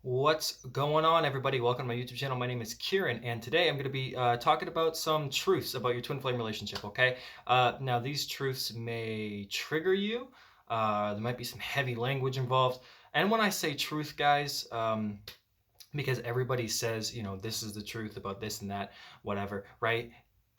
What's going on, everybody? Welcome to my YouTube channel. My name is Kieran, and today I'm going to be talking about some truths about your twin flame relationship. Okay, now these truths may trigger you. There might be some heavy language involved, and when I say truth, guys, because everybody says, this is the truth about this and that, whatever, right?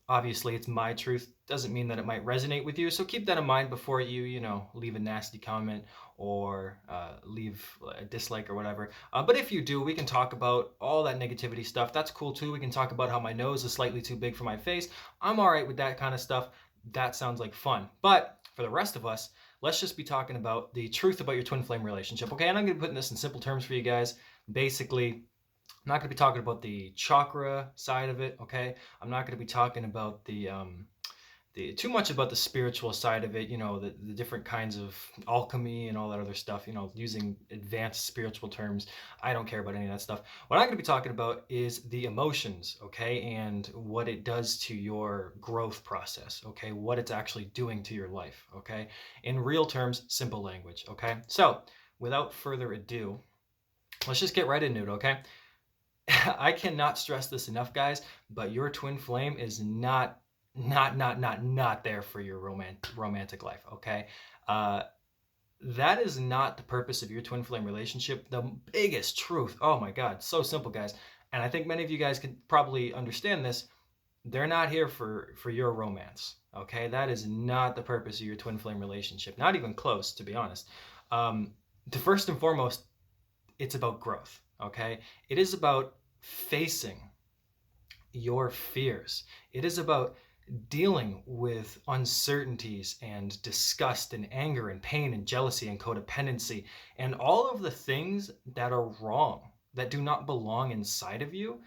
Obviously, it's my truth. Doesn't mean that it might resonate with you. So keep that in mind before you leave a nasty comment or leave a dislike or whatever. But if you do, we can talk about all that negativity stuff. That's cool too. We can talk about how my nose is slightly too big for my face. I'm all right with that kind of stuff. That sounds like fun. But for the rest of us, let's just be talking about the truth about your twin flame relationship. Okay, and I'm going to be putting this in simple terms for you guys. Basically, I'm not going to be talking about the chakra side of it, okay? I'm not going to be talking about the too much about the spiritual side of it, the different kinds of alchemy and all that other stuff, using advanced spiritual terms. I don't care about any of that stuff. What I'm going to be talking about is the emotions, okay? And what it does to your growth process, okay? What it's actually doing to your life, okay? In real terms, simple language, okay? So, without further ado, let's just get right into it, okay? I cannot stress this enough, guys, but your twin flame is not there for your romantic life, okay? Uh, that is not the purpose of your twin flame relationship. The biggest truth, oh my God, so simple, guys. And I think many of you guys can probably understand this. They're not here for your romance, okay? That is not the purpose of your twin flame relationship. Not even close, to be honest. The first and foremost, it's about growth, okay? It is about facing your fears. It is about dealing with uncertainties and disgust and anger and pain and jealousy and codependency and all of the things that are wrong, that do not belong inside of you.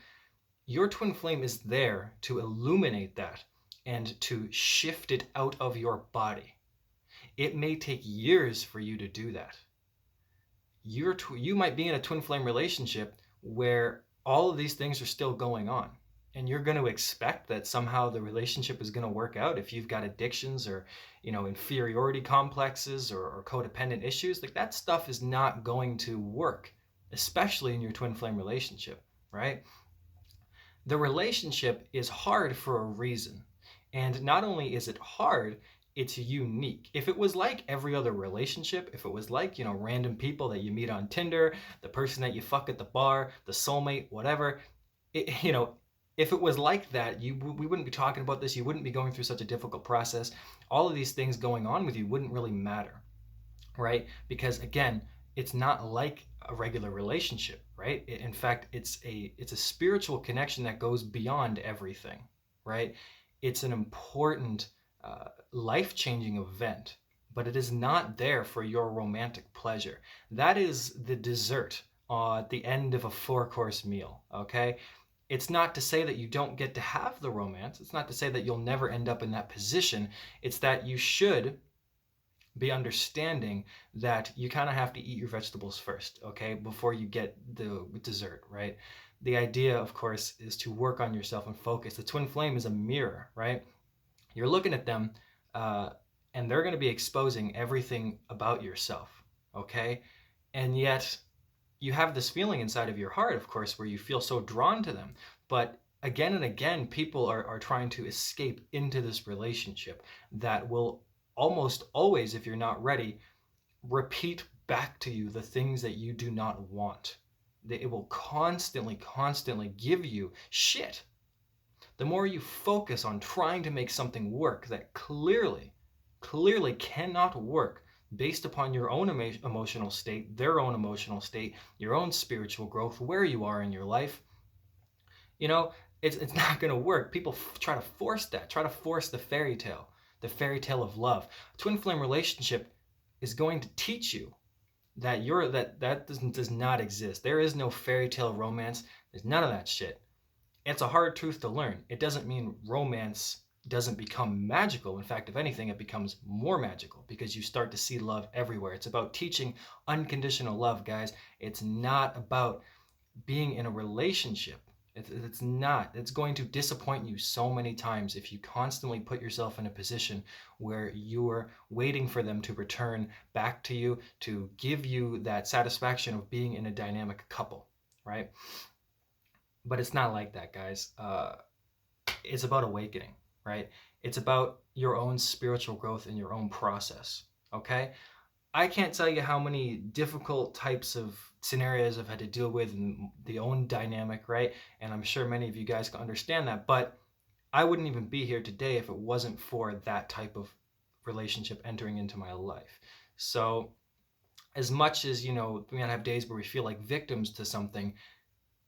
Your twin flame is there to illuminate that and to shift it out of your body. It may take years for you to do that. You might be in a twin flame relationship where all of these things are still going on, and you're going to expect that somehow the relationship is going to work out if you've got addictions or inferiority complexes or codependent issues. Like, that stuff is not going to work, especially in your twin flame relationship, right? The relationship is hard for a reason. And not only is it hard, it's unique. If it was like every other relationship, if it was like, random people that you meet on Tinder, the person that you fuck at the bar, the soulmate, whatever, if it was like that, we wouldn't be talking about this. You wouldn't be going through such a difficult process. All of these things going on with you wouldn't really matter, right? Because again, it's not like a regular relationship, right? In fact, it's a spiritual connection that goes beyond everything, right? It's an important life-changing event, but it is not there for your romantic pleasure. That is the dessert at the end of a four-course meal, okay? It's not to say that you don't get to have the romance. It's not to say that you'll never end up in that position. It's that you should be understanding that you kind of have to eat your vegetables first, okay, before you get the dessert, right? The idea, of course, is to work on yourself and focus. The twin flame is a mirror, right? You're looking at them, uh, and they're going to be exposing everything about yourself, okay? And yet, you have this feeling inside of your heart, of course, where you feel so drawn to them. But again and again, people are trying to escape into this relationship that will almost always, if you're not ready, repeat back to you the things that you do not want. It will constantly give you shit. The more you focus on trying to make something work that clearly cannot work based upon your own emotional state, their own emotional state, your own spiritual growth, where you are in your life, you know, it's not going to work. People try to force that, try to force the fairy tale of love. A twin flame relationship is going to teach you that does not exist. There is no fairy tale romance. There's none of that shit. It's a hard truth to learn. It doesn't mean romance doesn't become magical. In fact, if anything, it becomes more magical because you start to see love everywhere. It's about teaching unconditional love, guys. It's not about being in a relationship. It's not. It's going to disappoint you so many times if you constantly put yourself in a position where you're waiting for them to return back to you to give you that satisfaction of being in a dynamic couple, right? But it's not like that, guys. It's about awakening, right? It's about your own spiritual growth and your own process, okay? I can't tell you how many difficult types of scenarios I've had to deal with in the own dynamic, right? And I'm sure many of you guys can understand that, but I wouldn't even be here today if it wasn't for that type of relationship entering into my life. So, as much as, we might have days where we feel like victims to something,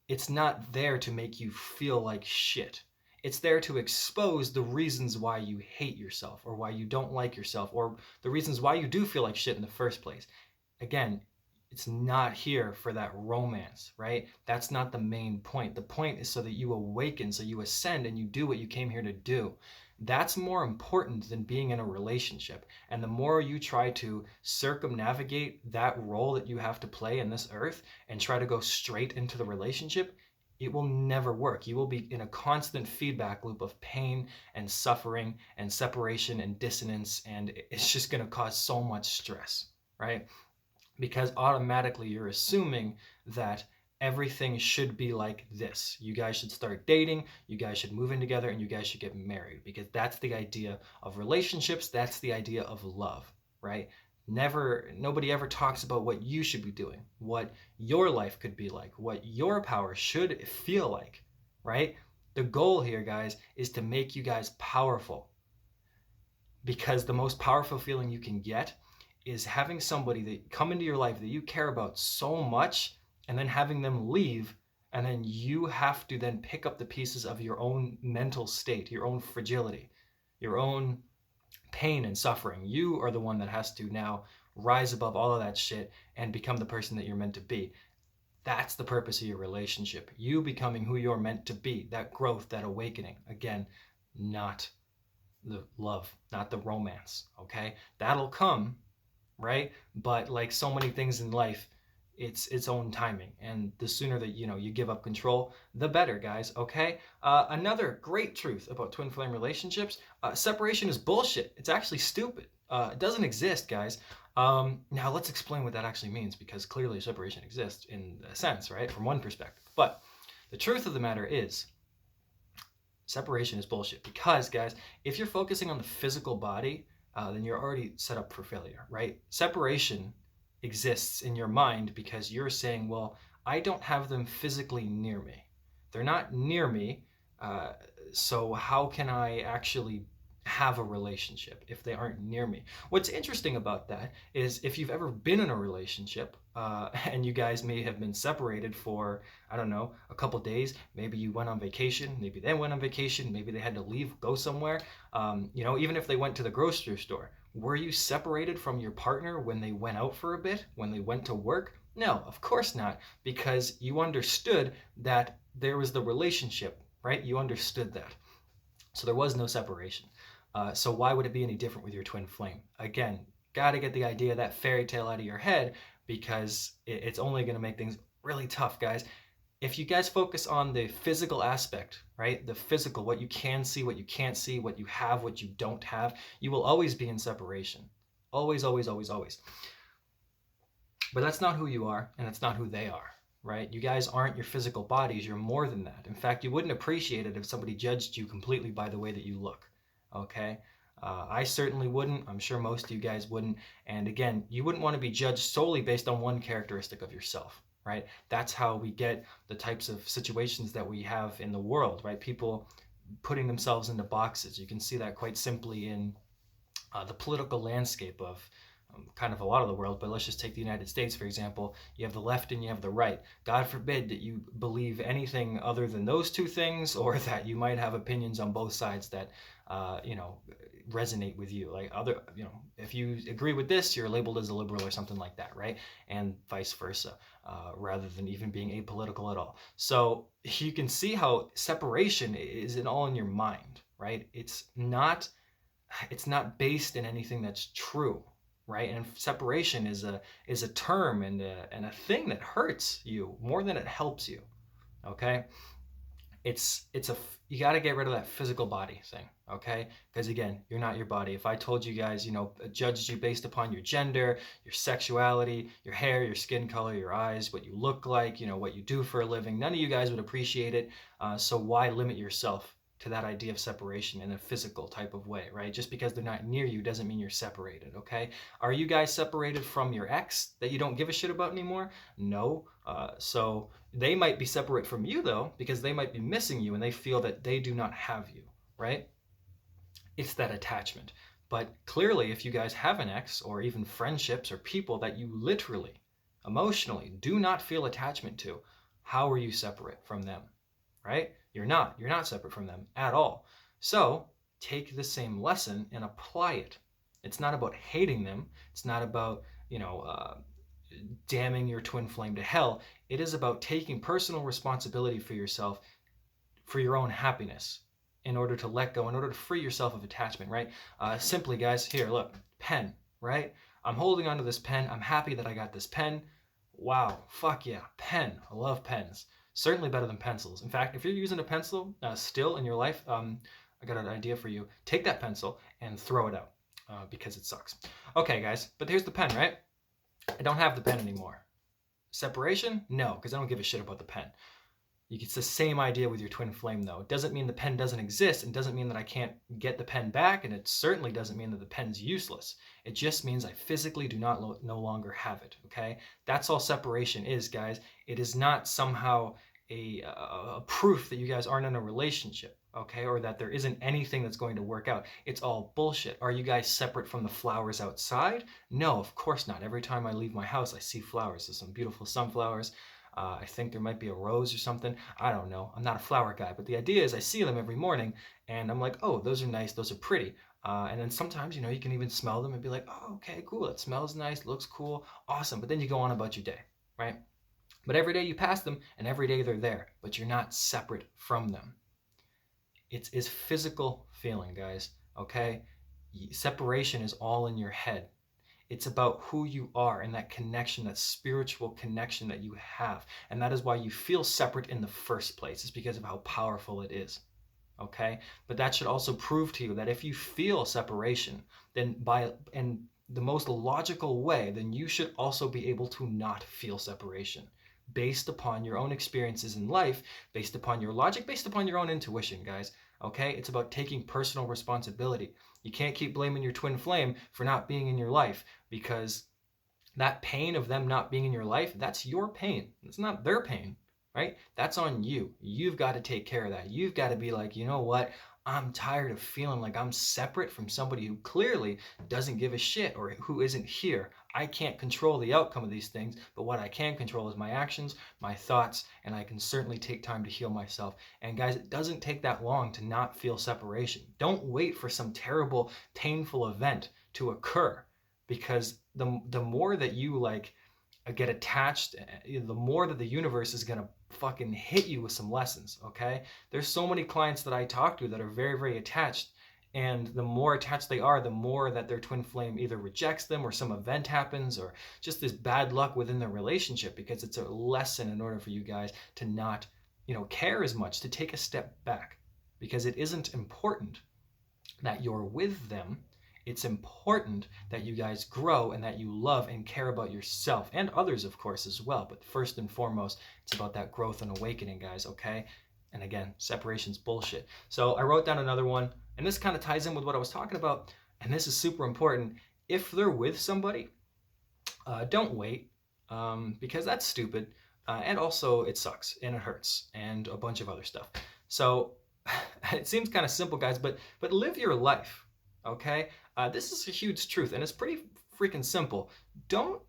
it's not there to make you feel like shit. It's there to expose the reasons why you hate yourself or why you don't like yourself or the reasons why you do feel like shit in the first place. Again, it's not here for that romance, right? That's not the main point. The point is so that you awaken, so you ascend and you do what you came here to do. That's more important than being in a relationship. And the more you try to circumnavigate that role that you have to play in this earth and try to go straight into the relationship, it will never work. You will be in a constant feedback loop of pain and suffering and separation and dissonance, and it's just going to cause so much stress, right? Because automatically you're assuming that everything should be like this. You guys should start dating, you guys should move in together, and you guys should get married, because that's the idea of relationships, that's the idea of love, right? Nobody ever talks about what you should be doing, what your life could be like, what your power should feel like, right? The goal here, guys, is to make you guys powerful, because the most powerful feeling you can get is having somebody that come into your life that you care about so much and then having them leave, and then you have to then pick up the pieces of your own mental state, your own fragility, your own pain and suffering. You are the one that has to now rise above all of that shit and become the person that you're meant to be. That's the purpose of your relationship. You becoming who you're meant to be, that growth, that awakening. Again, not the love, not the romance, okay? That'll come, right? But like so many things in life, it's its own timing, and the sooner that you give up control, the better, guys. Okay. Another great truth about twin flame relationships: separation is bullshit. It's actually stupid. It doesn't exist, guys. Now let's explain what that actually means, because clearly separation exists in a sense, right, from one perspective. But the truth of the matter is, separation is bullshit, because, guys, if you're focusing on the physical body, then you're already set up for failure, right? Separation exists in your mind because you're saying, well, I don't have them physically near me. They're not near me, uh, so how can I actually have a relationship if they aren't near me? What's interesting about that is, if you've ever been in a relationship and you guys may have been separated for, I don't know, a couple days, maybe you went on vacation, maybe they went on vacation, maybe they had to leave, go somewhere, even if they went to the grocery store, were you separated from your partner when they went out for a bit, when they went to work? No, of course not, because you understood that there was the relationship, right? You understood that. So there was no separation. So why would it be any different with your twin flame? Again, got to get the idea of that fairy tale out of your head, because it's only going to make things really tough, guys. If you guys focus on the physical aspect, right? The physical, what you can see, what you can't see, what you have, what you don't have, you will always be in separation. Always, always, always, always. But that's not who you are, and that's not who they are, right? You guys aren't your physical bodies. You're more than that. In fact, you wouldn't appreciate it if somebody judged you completely by the way that you look, okay? I certainly wouldn't. I'm sure most of you guys wouldn't. And again, you wouldn't want to be judged solely based on one characteristic of yourself, right? That's how we get the types of situations that we have in the world, right? People putting themselves into boxes. You can see that quite simply in the political landscape of kind of a lot of the world, but let's just take the United States, for example. You have the left and you have the right. God forbid that you believe anything other than those two things, or that you might have opinions on both sides that, resonate with you. Like if you agree with this, you're labeled as a liberal or something like that, right? And vice versa, rather than even being apolitical at all. So you can see how separation is all in your mind, right? It's not based in anything that's true, right? And separation is a term and a thing that hurts you more than it helps you. Okay. You got to get rid of that physical body thing, okay? Because again, you're not your body. If I told you guys, judged you based upon your gender, your sexuality, your hair, your skin color, your eyes, what you look like, what you do for a living, none of you guys would appreciate it. So why limit yourself to that idea of separation in a physical type of way, right? Just because they're not near you doesn't mean you're separated, okay? Are you guys separated from your ex that you don't give a shit about anymore? No. So they might be separate from you though, because they might be missing you and they feel that they do not have you, right? It's that attachment. But clearly, if you guys have an ex or even friendships or people that you literally, emotionally do not feel attachment to, how are you separate from them, right? You're not. You're not separate from them at all. So take the same lesson and apply it. It's not about hating them. It's not about, damning your twin flame to hell. It is about taking personal responsibility for yourself, for your own happiness, in order to let go, in order to free yourself of attachment, right? Simply, guys, here, look, pen, right? I'm holding onto this pen. I'm happy that I got this pen. Wow, fuck yeah, pen. I love pens. Certainly better than pencils. In fact, if you're using a pencil still in your life, I got an idea for you. Take that pencil and throw it out because it sucks. Okay, guys, but here's the pen, right? I don't have the pen anymore. Separation? No, because I don't give a shit about the pen. It's the same idea with your twin flame, though. It doesn't mean the pen doesn't exist, and doesn't mean that I can't get the pen back, and it certainly doesn't mean that the pen's useless. It just means I physically do not no longer have it, okay? That's all separation is, guys. It is not somehow a proof that you guys aren't in a relationship, okay? Or that there isn't anything that's going to work out. It's all bullshit. Are you guys separate from the flowers outside? No, of course not. Every time I leave my house, I see flowers. There's some beautiful sunflowers. I think there might be a rose or something. I don't know. I'm not a flower guy, but the idea is I see them every morning and I'm like, oh, those are nice. Those are pretty. And then sometimes, you can even smell them and be like, oh, okay, cool. It smells nice. Looks cool. Awesome. But then you go on about your day, right? But every day you pass them and every day they're there, but you're not separate from them. It's physical feeling, guys. Okay. Separation is all in your head. It's about who you are and that connection, that spiritual connection that you have. And that is why you feel separate in the first place. It's because of how powerful it is. Okay? But that should also prove to you that if you feel separation, then in the most logical way, then you should also be able to not feel separation based upon your own experiences in life, based upon your logic, based upon your own intuition, guys. Okay? It's about taking personal responsibility. You can't keep blaming your twin flame for not being in your life, because that pain of them not being in your life, that's your pain. It's not their pain, right? That's on you. You've got to take care of that. You've got to be like, you know what? I'm tired of feeling like I'm separate from somebody who clearly doesn't give a shit or who isn't here. I can't control the outcome of these things, but what I can control is my actions, my thoughts, and I can certainly take time to heal myself. And guys, it doesn't take that long to not feel separation. Don't wait for some terrible, painful event to occur, because the more that you get attached, the more that the universe is going to fucking hit you with some lessons, okay? There's so many clients that I talk to that are very, very attached, and the more attached they are, the more that their twin flame either rejects them or some event happens or just this bad luck within their relationship, because it's a lesson in order for you guys to not, care as much, to take a step back, because it isn't important that you're with them. It's important that you guys grow and that you love and care about yourself and others, of course, as well. But first and foremost, it's about that growth and awakening, guys, okay? And again, separation's bullshit. So I wrote down another one, and this kind of ties in with what I was talking about, and this is super important. If they're with somebody, don't wait, because that's stupid, and also it sucks, and it hurts, and a bunch of other stuff. So it seems kind of simple, guys, but live your life, okay? This is a huge truth, and it's pretty freaking simple. Don't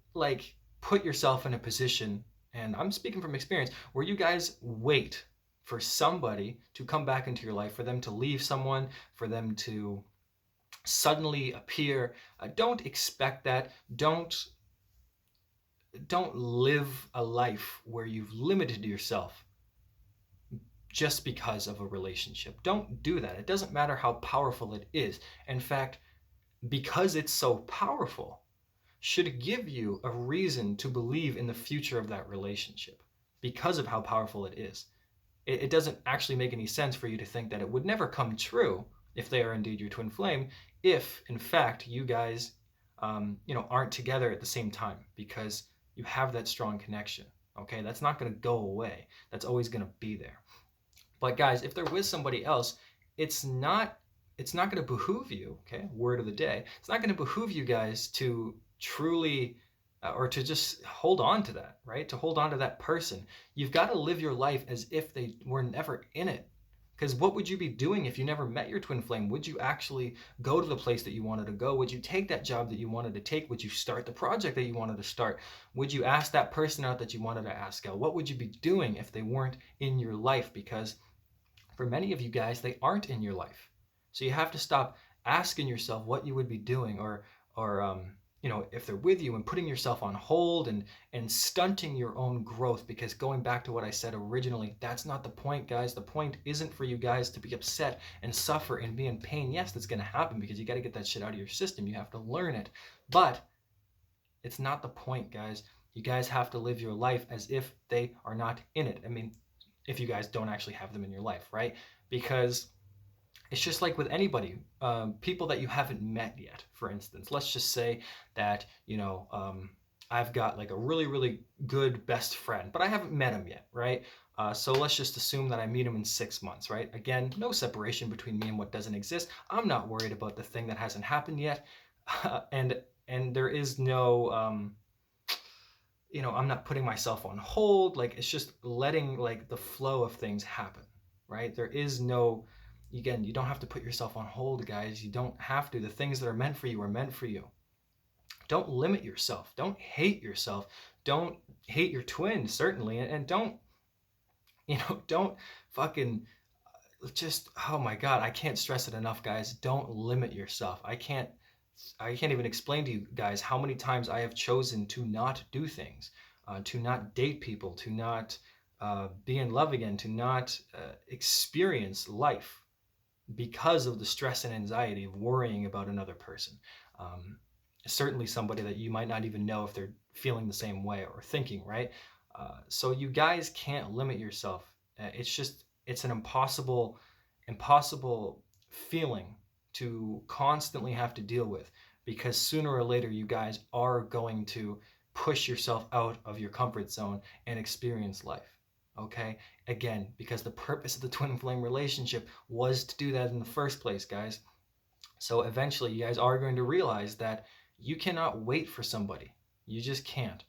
put yourself in a position, and I'm speaking from experience, where you guys wait for somebody to come back into your life, for them to leave someone, for them to suddenly appear. Don't expect that. Don't live a life where you've limited yourself just because of a relationship. Don't do that. It doesn't matter how powerful it is. In fact, because it's so powerful, should give you a reason to believe in the future of that relationship because of how powerful it is. it doesn't actually make any sense for you to think that it would never come true if they are indeed your twin flame, if in fact you guys, aren't together at the same time, because you have that strong connection. Okay, that's not going to go away. That's always going to be there. But guys, if they're with somebody else, it's not it's not going to behoove you. Okay, word of the day. It's not going to behoove you guys to truly or to just hold on to that, right? To hold on to that person. You've got to live your life as if they were never in it. Because what would you be doing if you never met your twin flame? Would you actually go to the place that you wanted to go? Would you take that job that you wanted to take? Would you start the project that you wanted to start? Would you ask that person out that you wanted to ask out? What would you be doing if they weren't in your life? Because for many of you guys, they aren't in your life. So you have to stop asking yourself what you would be doing, or if they're with you, and putting yourself on hold and stunting your own growth. Because going back to what I said originally, that's not the point, guys. The point isn't for you guys to be upset and suffer and be in pain. Yes, that's going to happen because you got to get that shit out of your system. You have to learn it. But it's not the point, guys. You guys have to live your life as if they are not in it. I mean, if you guys don't actually have them in your life, right? Because it's just like with anybody, people that you haven't met yet. For instance, let's just say that I've got like a really really good best friend, but I haven't met him yet, right? So let's just assume that I meet him in 6 months, right? Again, no separation between me and what doesn't exist. I'm not worried about the thing that hasn't happened yet, and there is no I'm not putting myself on hold. Like, it's just letting like the flow of things happen, right? There is no, again, you don't have to put yourself on hold, guys. You don't have to. The things that are meant for you are meant for you. Don't limit yourself. Don't hate yourself. Don't hate your twin, certainly. And don't fucking just, oh my God, I can't stress it enough, guys. Don't limit yourself. I can't even explain to you guys how many times I have chosen to not do things, to not date people, to not be in love again, to not experience life because of the stress and anxiety of worrying about another person. Um, Certainly somebody that you might not even know if they're feeling the same way or thinking, right? So you guys can't limit yourself. It's an impossible feeling to constantly have to deal with, because sooner or later you guys are going to push yourself out of your comfort zone and experience life. Okay? Again, because the purpose of the twin flame relationship was to do that in the first place, guys. So eventually you guys are going to realize that you cannot wait for somebody. You just can't,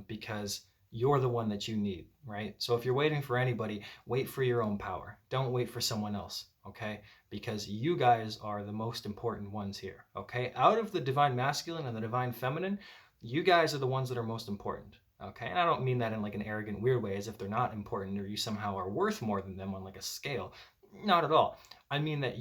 because you're the one that you need, right? So if you're waiting for anybody, wait for your own power. Don't wait for someone else, okay? Because you guys are the most important ones here, okay? Out of the divine masculine and the divine feminine, you guys are the ones that are most important, okay? And I don't mean that in like an arrogant, weird way, as if they're not important or you somehow are worth more than them on like a scale. Not at all. I mean that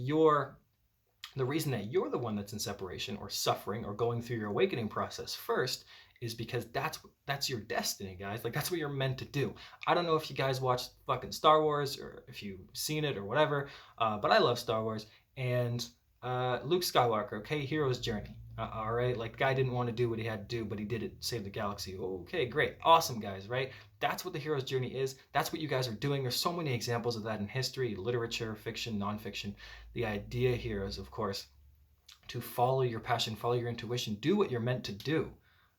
the reason that you're the one that's in separation or suffering or going through your awakening process first is because that's your destiny, guys. Like, that's what you're meant to do. I don't know if you guys watch fucking Star Wars or if you've seen it or whatever, but I love Star Wars. And Luke Skywalker, okay, hero's journey. All right, like, guy didn't want to do what he had to do, but he did it, save the galaxy. Okay, great, awesome, guys, right? That's what the hero's journey is. That's what you guys are doing. There's so many examples of that in history, literature, fiction, nonfiction. The idea here is, of course, to follow your passion, follow your intuition, do what you're meant to do,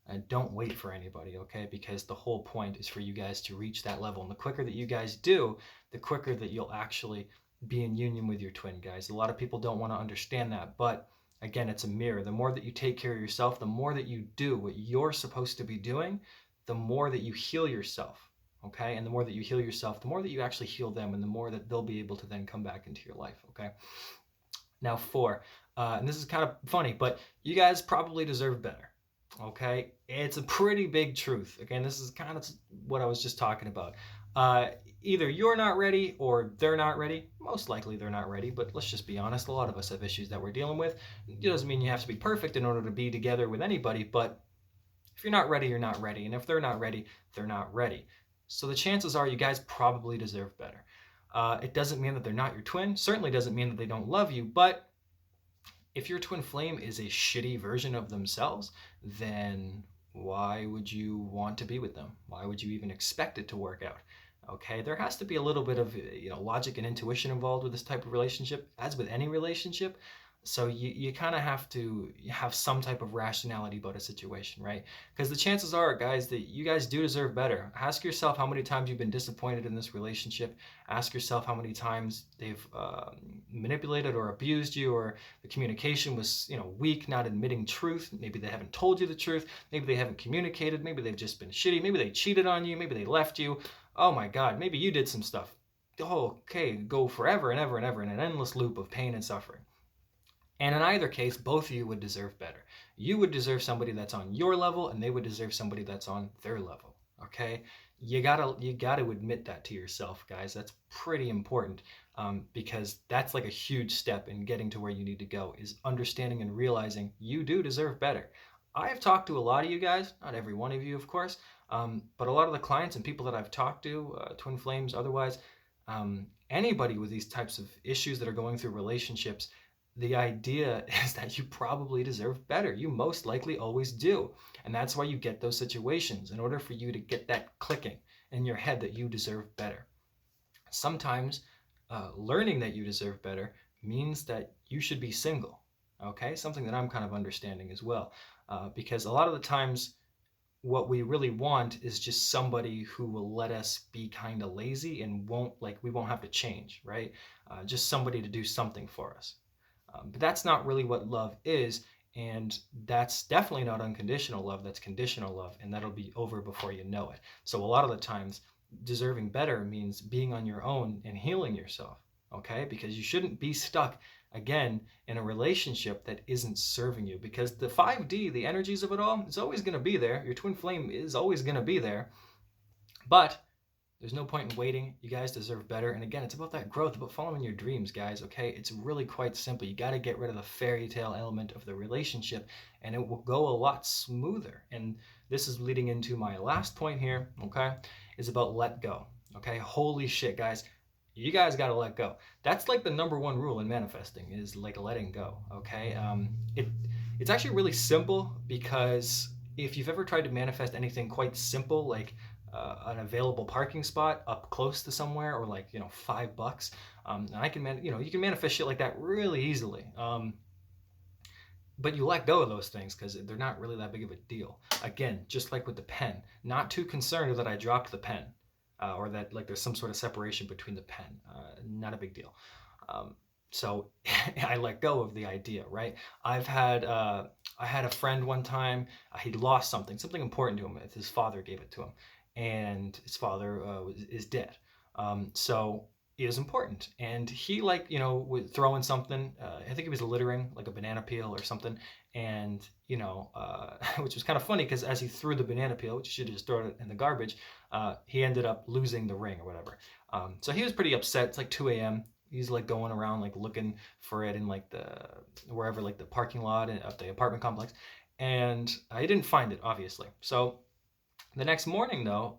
and don't wait for anybody, okay? Because the whole point is for you guys to reach that level. And the quicker that you guys do, the quicker that you'll actually be in union with your twin, guys. A lot of people don't want to understand that, but again, it's a mirror. The more that you take care of yourself, the more that you do what you're supposed to be doing, the more that you heal yourself, okay? And the more that you heal yourself, the more that you actually heal them, and the more that they'll be able to then come back into your life, okay? Now, 4, and this is kind of funny, but you guys probably deserve better, okay? It's a pretty big truth. Again, this is kind of what I was just talking about. Either you're not ready or they're not ready. Most likely they're not ready, but let's just be honest. A lot of us have issues that we're dealing with. It doesn't mean you have to be perfect in order to be together with anybody, but if you're not ready, you're not ready. And if they're not ready, they're not ready. So the chances are you guys probably deserve better. It doesn't mean that they're not your twin. Certainly doesn't mean that they don't love you, but if your twin flame is a shitty version of themselves, then why would you want to be with them? Why would you even expect it to work out? Okay, there has to be a little bit of logic and intuition involved with this type of relationship, as with any relationship. So you kind of have to have some type of rationality about a situation, right? Because the chances are, guys, that you guys do deserve better. Ask yourself how many times you've been disappointed in this relationship. Ask yourself how many times they've manipulated or abused you, or the communication was weak, not admitting truth. Maybe they haven't told you the truth. Maybe they haven't communicated. Maybe they've just been shitty. Maybe they cheated on you. Maybe they left you. Oh my God, maybe you did some stuff. Oh, okay, go forever and ever and ever in an endless loop of pain and suffering. And in either case, both of you would deserve better. You would deserve somebody that's on your level, and they would deserve somebody that's on their level. Okay, you gotta admit that to yourself, guys. That's pretty important, because that's like a huge step in getting to where you need to go. Is understanding and realizing you do deserve better. I have talked to a lot of you guys, not every one of you, of course, but a lot of the clients and people that I've talked to, twin flames, otherwise, anybody with these types of issues that are going through relationships, the idea is that you probably deserve better. You most likely always do. And that's why you get those situations, in order for you to get that clicking in your head that you deserve better. Sometimes learning that you deserve better means that you should be single. Okay, something that I'm kind of understanding as well. Because a lot of the times, what we really want is just somebody who will let us be kind of lazy and we won't have to change, right? Just somebody to do something for us. But that's not really what love is, and that's definitely not unconditional love. That's conditional love, and that'll be over before you know it. So a lot of the times, deserving better means being on your own and healing yourself, okay? Because you shouldn't be stuck again in a relationship that isn't serving you, because the 5D, the energies of it all, is always going to be there. Your twin flame is always going to be there, but there's no point in waiting. You guys deserve better. And again, it's about that growth, about following your dreams, guys, okay? It's really quite simple. You got to get rid of the fairy tale element of the relationship, and it will go a lot smoother. And this is leading into my last point here, okay? Is about let go, okay? Holy shit, guys. You guys got to let go. That's like the number one rule in manifesting, is like letting go, okay? It's actually really simple, because if you've ever tried to manifest anything quite simple, like an available parking spot up close to somewhere, or like $5, and I can you can manifest shit like that really easily, but you let go of those things because they're not really that big of a deal. Again, just like with the pen, not too concerned that I dropped the pen, or that like there's some sort of separation between the pen. Not a big deal. So I let go of the idea, right? I had a friend one time. He lost something important to him. His father gave it to him, and his father is dead. So it was important, and he would throw in something. I think he was littering like a banana peel or something, and which was kind of funny, because as he threw the banana peel, which he should have just thrown it in the garbage, he ended up losing the ring or whatever. So he was pretty upset. It's like 2 a.m. He's like going around like looking for it in like wherever, like the parking lot of the apartment complex, and he didn't find it, obviously. So the next morning, though,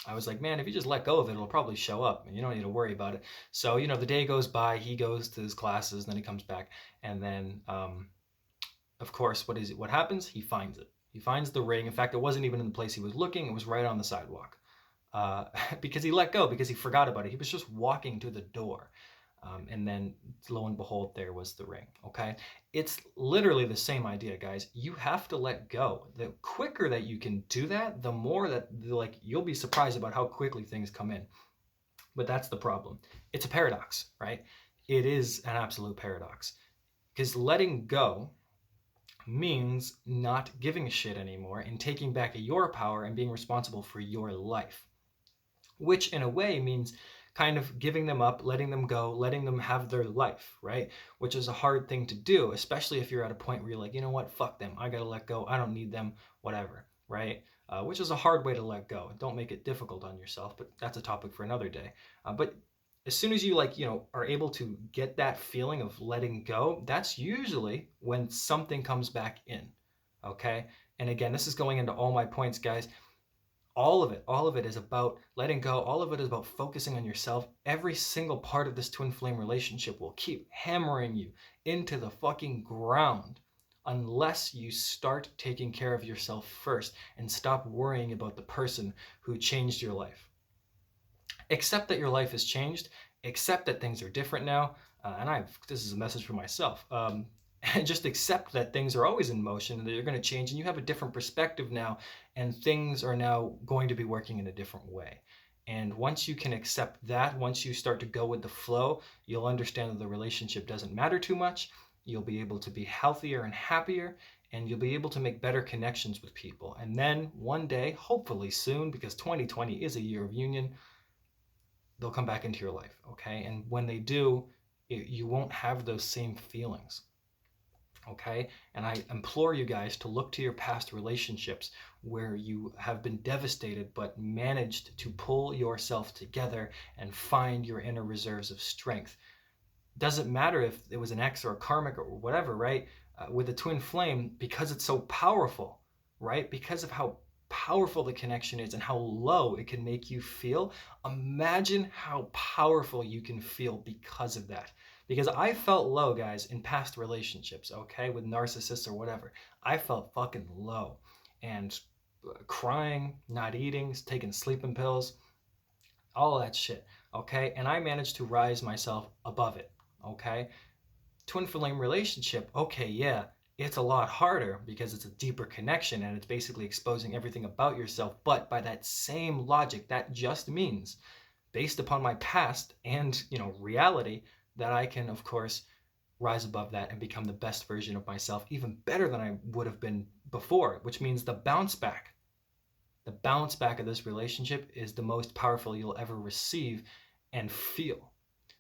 I was like, man, if you just let go of it, it'll probably show up, and you don't need to worry about it. So the day goes by, he goes to his classes, and then he comes back, and then of course, what happens? He finds it. He finds the ring. In fact, it wasn't even in the place he was looking. It was right on the sidewalk. Because he let go, because he forgot about it. He was just walking to the door. And then lo and behold, there was the ring, okay? It's literally the same idea, guys. You have to let go. The quicker that you can do that, the more that you'll be surprised about how quickly things come in. But that's the problem. It's a paradox, right? It is an absolute paradox. Because letting go means not giving a shit anymore and taking back your power and being responsible for your life, which in a way means kind of giving them up, letting them go, letting them have their life, right? Which is a hard thing to do, especially if you're at a point where you're like, you know what, fuck them, I gotta let go, I don't need them, whatever, right? Which is a hard way to let go. Don't make it difficult on yourself, but that's a topic for another day. But as soon as you are able to get that feeling of letting go, that's usually when something comes back in, okay? And again, this is going into all my points, guys. All of it is about letting go. All of it is about focusing on yourself. Every single part of this twin flame relationship will keep hammering you into the fucking ground unless you start taking care of yourself first and stop worrying about the person who changed your life. Accept that your life has changed. Accept that things are different now. This is a message for myself. And just accept that things are always in motion and that you're going to change and you have a different perspective now and things are now going to be working in a different way. And once you can accept that, once you start to go with the flow, you'll understand that the relationship doesn't matter too much. You'll be able to be healthier and happier, and you'll be able to make better connections with people. And then one day, hopefully soon, because 2020 is a year of union, they'll come back into your life, okay? And when they do, you won't have those same feelings, okay? And I implore you guys to look to your past relationships where you have been devastated but managed to pull yourself together and find your inner reserves of strength. Doesn't matter if it was an ex or a karmic or whatever, right? With a twin flame, because it's so powerful, right? Because of how powerful the connection is and how low it can make you feel. Imagine how powerful you can feel because of that. Because I felt low, guys, in past relationships, okay, with narcissists or whatever. I felt fucking low and crying, not eating, taking sleeping pills, all of that shit, okay? And I managed to rise myself above it, okay? Twin flame relationship, okay, yeah, it's a lot harder because it's a deeper connection and it's basically exposing everything about yourself. But by that same logic, that just means, based upon my past and, reality, that I can, of course, rise above that and become the best version of myself, even better than I would have been before, which means the bounce back of this relationship is the most powerful you'll ever receive and feel.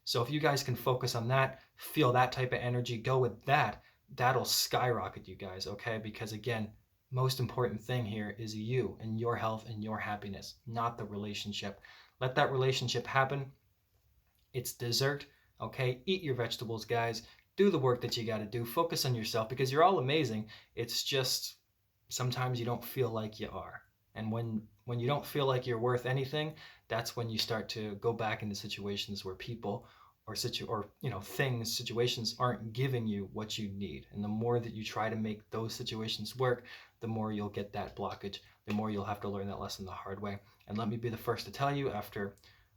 So if you guys can focus on that, feel that type of energy, go with that, that'll skyrocket you guys, okay? Because again, most important thing here is you and your health and your happiness, not the relationship. Let that relationship happen. It's dessert, okay? Eat your vegetables, guys. Do the work that you got to do. Focus on yourself because you're all amazing. It's just sometimes you don't feel like you are. And when you don't feel like you're worth anything, that's when you start to go back into situations where people or things, situations aren't giving you what you need. And the more that you try to make those situations work, the more you'll get that blockage, the more you'll have to learn that lesson the hard way. And let me be the first to tell you, after a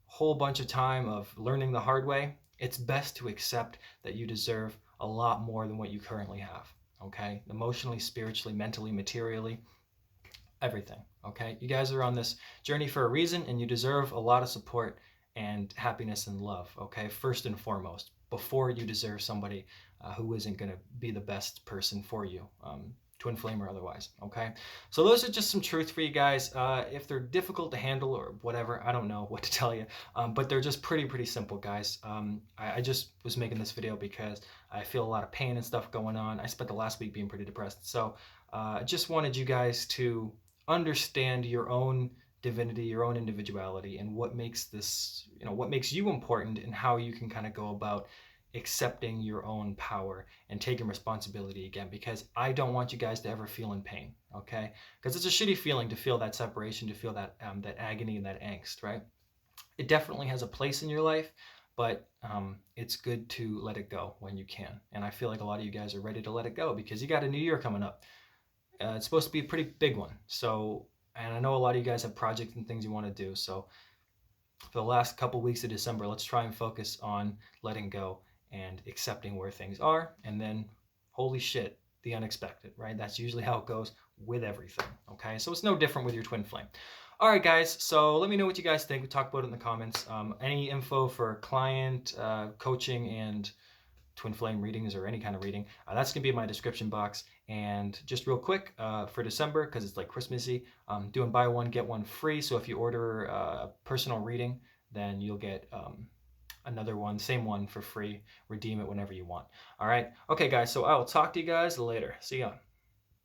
whole bunch of time of learning the hard way, it's best to accept that you deserve a lot more than what you currently have. Okay? Emotionally, spiritually, mentally, materially, everything. Okay? You guys are on this journey for a reason and you deserve a lot of support and happiness and love. Okay? First and foremost, before you deserve somebody who isn't going to be the best person for you. Twin flame or otherwise, okay? So those are just some truth for you guys. If they're difficult to handle or whatever, I don't know what to tell you, but they're just pretty simple, guys. I just was making this video because I feel a lot of pain and stuff going on. I spent the last week being pretty depressed, so I just wanted you guys to understand your own divinity, your own individuality, and what makes this, what makes you important and how you can kind of go about accepting your own power and taking responsibility again, because I don't want you guys to ever feel in pain, okay? Because it's a shitty feeling to feel that separation, to feel that that agony and that angst, right? It definitely has a place in your life, but it's good to let it go when you can. And I feel like a lot of you guys are ready to let it go because you got a new year coming up. It's supposed to be a pretty big one. So, and I know a lot of you guys have projects and things you want to do. So for the last couple weeks of December, let's try and focus on letting go and accepting where things are, and then holy shit, the unexpected, right? That's usually how it goes with everything, okay? So it's no different with your twin flame. All right, guys, so let me know what you guys think. We talk about it in the comments. Any info for client coaching and twin flame readings or any kind of reading, that's gonna be in my description box. And just real quick, for December, because it's like Christmassy, doing buy one get one free. So if you order a personal reading, then you'll get another one, same one for free. Redeem it whenever you want. All right. Okay, guys. So I will talk to you guys later. See ya.